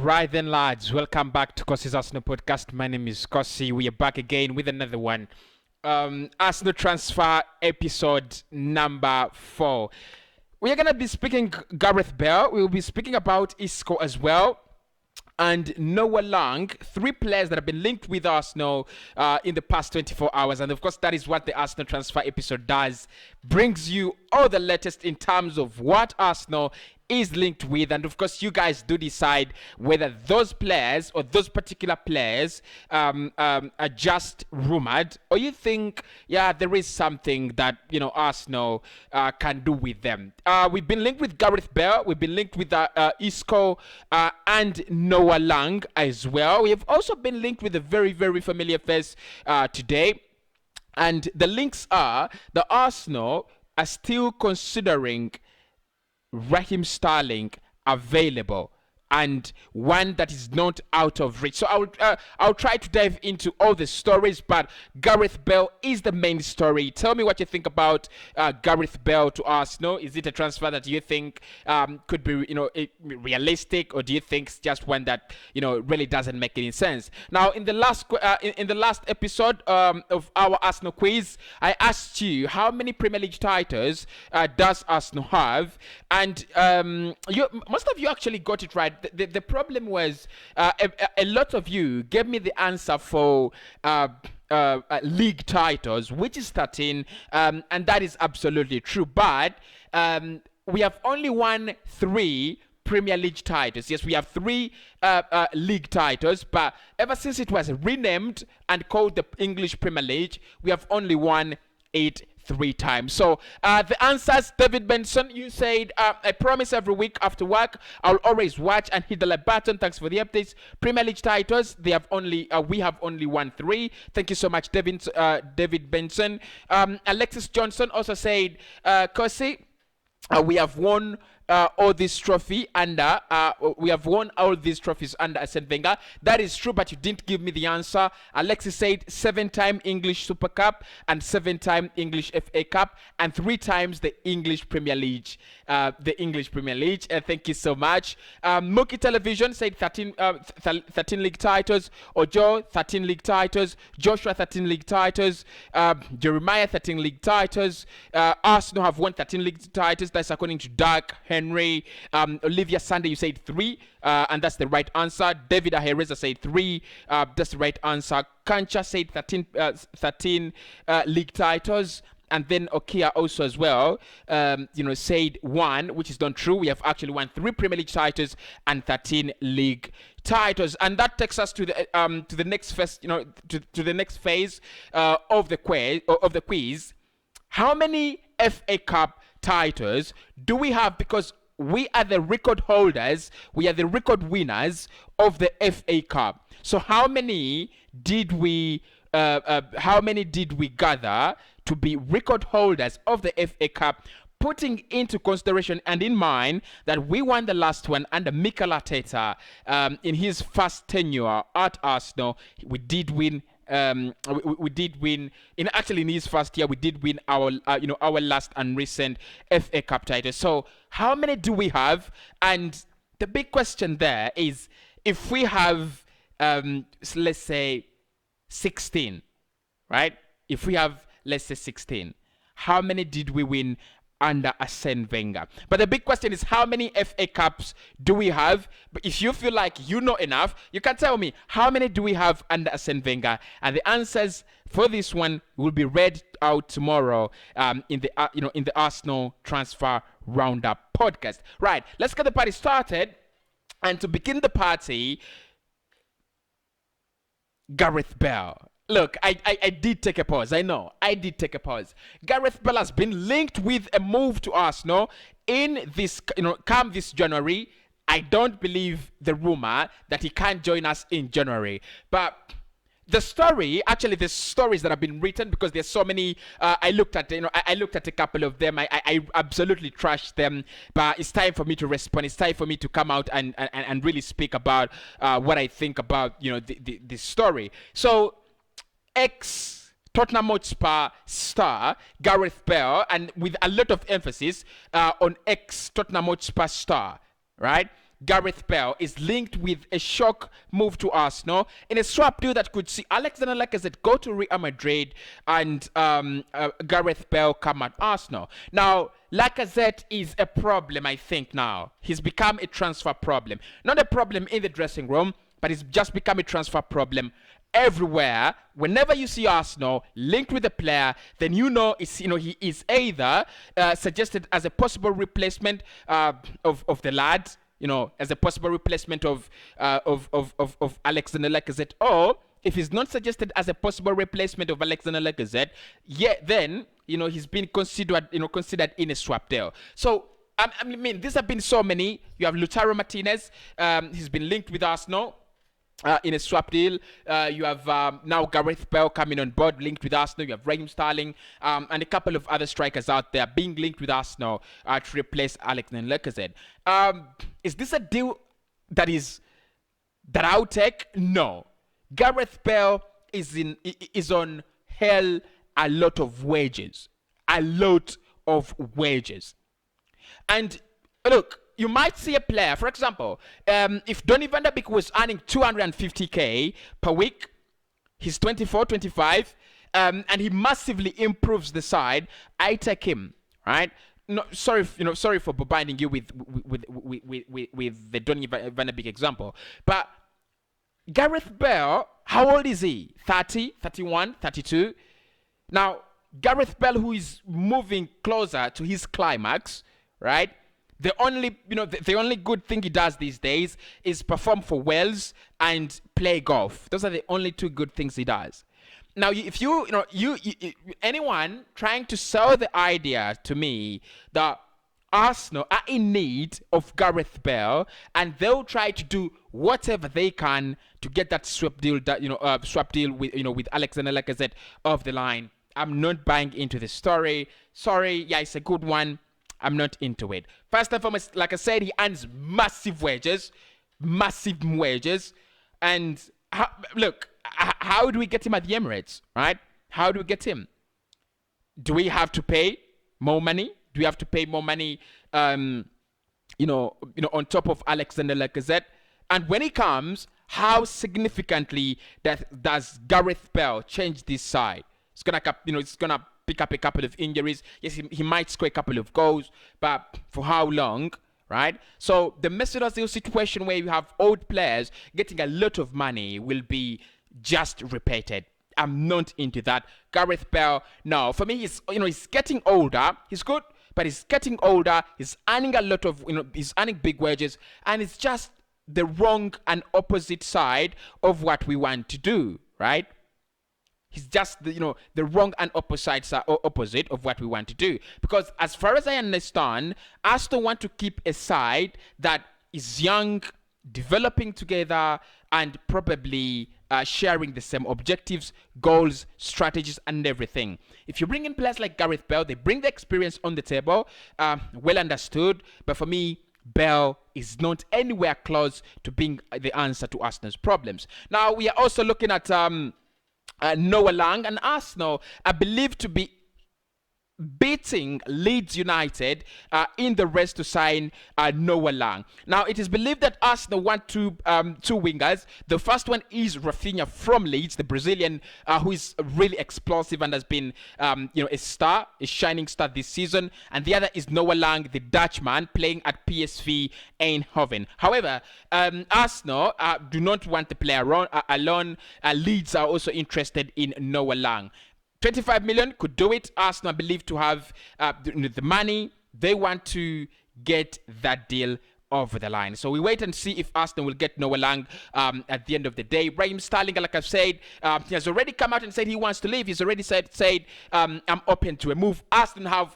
Right then, lads, welcome back to Kossi's Arsenal podcast. My name is Kossi. We are back again with another one. Arsenal transfer episode number 4. We are going to be speaking Gareth Bale. We will be speaking about Isco as well. And Noah Lang, 3 players that have been linked with Arsenal in the past 24 hours. And of course, that is what the Arsenal transfer episode does. Brings you all the latest in terms of what Arsenal is linked with. And of course, you guys do decide whether those players or those particular players are just rumored, or you think, yeah, there is something that, Arsenal can do with them. We've been linked with Gareth Bale. We've been linked with Isco and Noah Lang as well. We have also been linked with a very, very familiar face today. And the links are the Arsenal are still considering Raheem Sterling available and one that is not out of reach. So I'll try to dive into all the stories, but Gareth Bale is the main story. Tell me what you think about Gareth Bale to Arsenal. Is it a transfer that you think could be realistic, or do you think it's just one that really doesn't make any sense? Now, in the last episode of our Arsenal quiz, I asked you how many Premier League titles does Arsenal have, and most of you actually got it right. The problem was a lot of you gave me the answer for league titles, which is 13, and that is absolutely true. But we have only won 3 Premier League titles. Yes, we have 3 league titles, but ever since it was renamed and called the English Premier League, we have only won 8 3 times. So the answers, David Benson, you said, I promise every week after work, I'll always watch and hit the like button. Thanks for the updates. Premier League titles, we have only won 3. Thank you so much, David Benson. Alexis Johnson also said, Kosi, we have won all this trophy under we have won all these trophies under Arsene Wenger. That is true, but you didn't give me the answer. Alexis said 7-time English Super Cup and 7-time English FA Cup and 3 times the English Premier League. Thank you so much. Mookie Television said 13 league titles. Ojo 13 league titles. Joshua 13 league titles. Jeremiah 13 league titles. Arsenal have won 13 league titles. That's according to Doug Henry. Olivia Sunday, you said 3, and that's the right answer. David Ahereza said 3, that's the right answer. Kancha said 13 league titles. And then Okia also as well, said 1, which is not true. We have actually won 3 Premier League titles and 13 league titles, and that takes us to the next phase, to the next phase of the quiz. How many FA Cup titles do we have? Because we are the record holders, we are the record winners of the FA Cup. So how many did we gather to be record holders of the FA Cup, putting into consideration and in mind that we won the last one under Mikel Arteta in his first tenure at Arsenal? We did win. We did win in his first year. We did win our last and recent FA Cup title. So how many do we have? And the big question there is, if we have let's say 16, right? If we have, let's say 16, how many did we win under Arsene Wenger? But the big question is, how many FA Cups do we have? But if you feel like you know enough, you can tell me, how many do we have under Arsene Wenger? And the answers for this one will be read out tomorrow in the Arsenal Transfer Roundup podcast. Right, let's get the party started. And to begin the party, Gareth Bale. Look, I did take a pause. I know, I did take a pause. Gareth Bale has been linked with a move to Arsenal in this, come this January. I don't believe the rumor that he can't join us in January. But the stories that have been written, because there's so many, I looked at a couple of them. I absolutely trashed them, but it's time for me to respond. It's time for me to come out and really speak about what I think about the story. So Tottenham Hotspur star Gareth Bale, and with a lot of emphasis on Tottenham Hotspur star, right? Gareth Bale is linked with a shock move to Arsenal in a swap deal that could see Alexander Lacazette go to Real Madrid and Gareth Bale come at Arsenal. Now, Lacazette is a problem, I think, now. He's become a transfer problem. Not a problem in the dressing room, but it's just become a transfer problem everywhere. Whenever you see Arsenal linked with a player, then he is either suggested as a possible replacement of the lad, as a possible replacement of Alexander Lacazette, or if he's not suggested as a possible replacement of Alexander Lacazette, then he's been considered in a swap deal. So I mean, these have been so many. You have Lautaro Martinez. He's been linked with Arsenal in a swap deal. You have now Gareth Bale coming on board, linked with Arsenal. You have Raheem Sterling and a couple of other strikers out there being linked with Arsenal to replace Alexander Lacazette. Is this a deal that I'll take? No. Gareth Bale is on hell a lot of wages. And look, you might see a player, for example, if Donny van der Beek was earning 250k per week, he's 24, 25, and he massively improves the side, I take him, right? No, sorry for bombarding you with the Donny van der Beek example, but Gareth Bale, how old is he? 30, 31, 32? Now, Gareth Bale, who is moving closer to his climax, right? The only good thing he does these days is perform for Wales and play golf. Those are the only two good things he does. Now, if anyone trying to sell the idea to me that Arsenal are in need of Gareth Bale and they'll try to do whatever they can to get that swap deal with Alexander Lacazette off the line, I'm not buying into the story. Sorry, yeah, it's a good one. I'm not into it. First and foremost, like I said, he earns massive wages. And how do we get him at the Emirates, right? How do we get him? Do we have to pay more money? Do we have to pay more money, on top of Alexander Lacazette? And when he comes, how significantly does Gareth Bale change this side? It's gonna pick up a couple of injuries. Yes, he might score a couple of goals, but for how long, right? So the Mesut Ozil situation where you have old players getting a lot of money will be just repeated. I'm not into that. Gareth Bale, no. For me, he's getting older. He's good, but he's getting older. He's earning a lot of, he's earning big wages, and it's just the wrong and opposite side of what we want to do, right? He's just the wrong and opposite of what we want to do. Because as far as I understand, Arsenal want to keep a side that is young, developing together, and probably sharing the same objectives, goals, strategies, and everything. If you bring in players like Gareth Bale, they bring the experience on the table, well understood. But for me, Bale is not anywhere close to being the answer to Arsenal's problems. Now, we are also looking at Noah Lang, and Arsenal are believed to be beating Leeds United in the race to sign Noah Lang. Now, it is believed that Arsenal want two wingers. The first one is Rafinha from Leeds, the Brazilian who is really explosive and has been a shining star this season. And the other is Noah Lang, the Dutchman, playing at PSV Eindhoven. However, Arsenal do not want the player alone. Leeds are also interested in Noah Lang. 25 million could do it. Arsenal believe to have the money. They want to get that deal over the line. So we wait and see if Arsenal will get Noah Lang at the end of the day. Raheem Sterling, like I've said, he has already come out and said he wants to leave. He's already said I'm open to a move. Arsenal have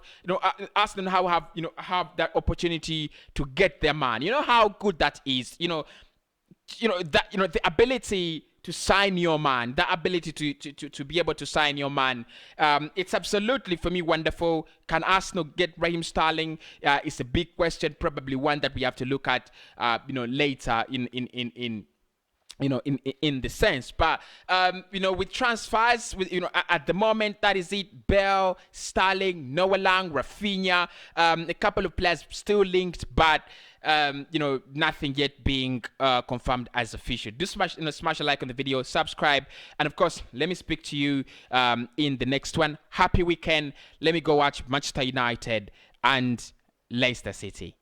that opportunity to get their man. You know how good that is. The ability to sign your man, the ability to be able to sign your man, it's absolutely, for me, wonderful. Can Arsenal get Raheem Sterling? It's a big question, probably one that we have to look at, later in in the sense. But with transfers, with at the moment, that is it. Bell, Sterling, Noah Lang, Rafinha, a couple of players still linked, but nothing yet being confirmed as official. Do smash a like on the video, subscribe, and of course, let me speak to you in the next one. Happy weekend. Let me go watch Manchester United and Leicester City.